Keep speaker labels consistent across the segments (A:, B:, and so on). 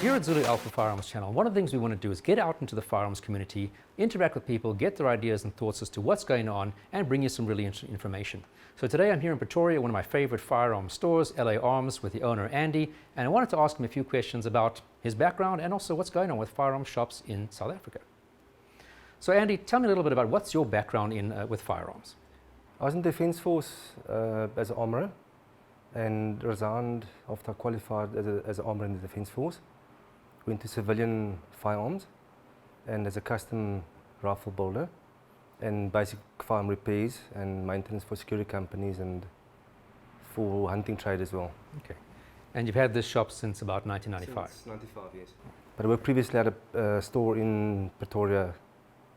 A: Here at Zulu Alpha Firearms channel, one of the things we want to do is get out into the firearms community, interact with people, get their ideas and thoughts as to what's going on, and bring you some really interesting information. So today I'm here in Pretoria, one of my favorite firearms stores, LA Arms, with the owner Andy, and I wanted to ask him a few questions about his background and also what's going on with firearms shops in South Africa. So Andy, tell me a little bit about what's your background with firearms.
B: I was in the Defence Force as an armourer and resigned after I qualified as an armourer in the Defence Force. Went to civilian firearms and as a custom rifle builder and basic firearm repairs and maintenance for security companies and for hunting trade as well. Okay.
A: And you've had this shop since about 1995?
B: Since 95, yes. But I worked previously at a store in Pretoria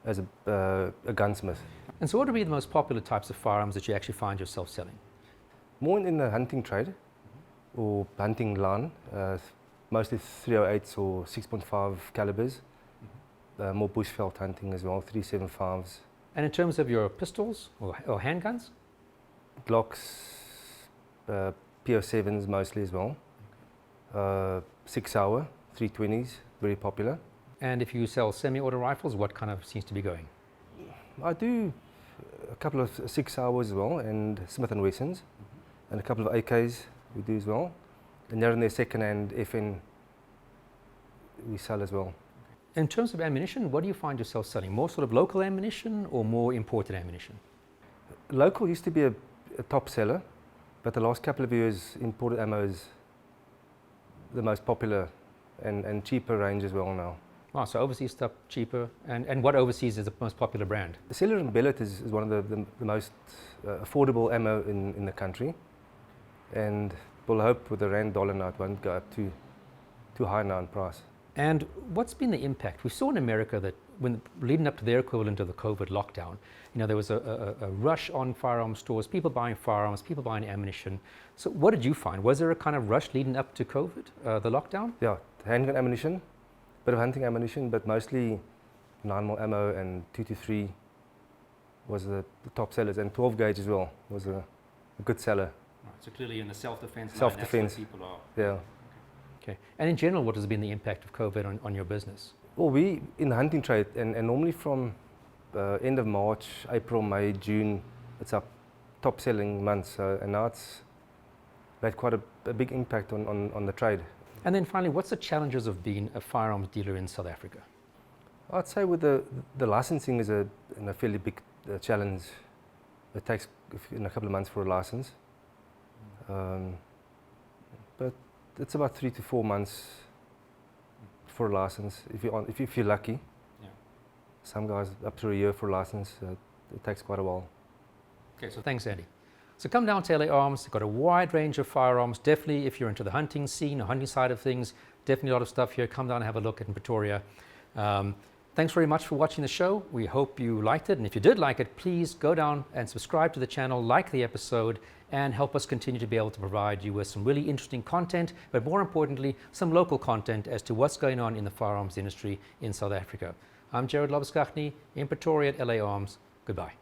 B: as a gunsmith.
A: And so what would be the most popular types of firearms that you actually find yourself selling?
B: More in the hunting trade or hunting line. Mostly 308s or 6.5 calibers, more bushveld hunting as well, 375s.
A: And in terms of your pistols or handguns?
B: Glocks, PO7s mostly as well, 6-hour, 320s, very popular.
A: And if you sell semi-auto rifles, what kind of seems to be going?
B: I do a couple of 6-hours as well, and Smith & Wessons, and a couple of AKs we do as well. And they're in their second-hand FN we sell as well.
A: In terms of ammunition, what do you find yourself selling? More sort of local ammunition or more imported ammunition?
B: Local used to be a top seller, but the last couple of years imported ammo is the most popular and cheaper range as well now.
A: Wow, so overseas stuff cheaper. And what overseas is the most popular brand?
B: The Cellular and Bellet is one of the most affordable ammo in the country. And we'll hope with the rand dollar now it won't go up too high now in price.
A: And what's been the impact? We saw in America that when leading up to their equivalent of the COVID lockdown, you know, there was a rush on firearm stores, people buying firearms, people buying ammunition. So what did you find? Was there a kind of rush leading up to COVID, the lockdown?
B: Yeah, handgun ammunition, bit of hunting ammunition, but mostly 9mm ammo and 223 was the top sellers, and 12 gauge as well was a good seller.
A: Right, so clearly in the self-defense line,
B: self-defense,
A: that's where people are.
B: Yeah.
A: Okay. And in general, what has been the impact of COVID on your business?
B: Well, we in the hunting trade, and normally from end of March, April, May, June, it's our top selling months, and now it's had quite a big impact on the trade.
A: And then finally, what's the challenges of being a firearms dealer in South Africa?
B: I'd say with the licensing is a fairly big challenge. It takes a couple of months for a license, but it's about 3 to 4 months for a license if you're lucky. Yeah. Some guys up to a year for a license. It takes quite a while.
A: Okay, so thanks, Andy. So come down to LA Arms. They've got a wide range of firearms. Definitely, if you're into the hunting scene, the hunting side of things, definitely a lot of stuff here. Come down and have a look at in Pretoria. Thanks very much for watching the show. We hope you liked it. And if you did like it, please go down and subscribe to the channel, like the episode, and help us continue to be able to provide you with some really interesting content, but more importantly, some local content as to what's going on in the firearms industry in South Africa. I'm Jared Lobuskachny in Pretoria at LA Arms. Goodbye.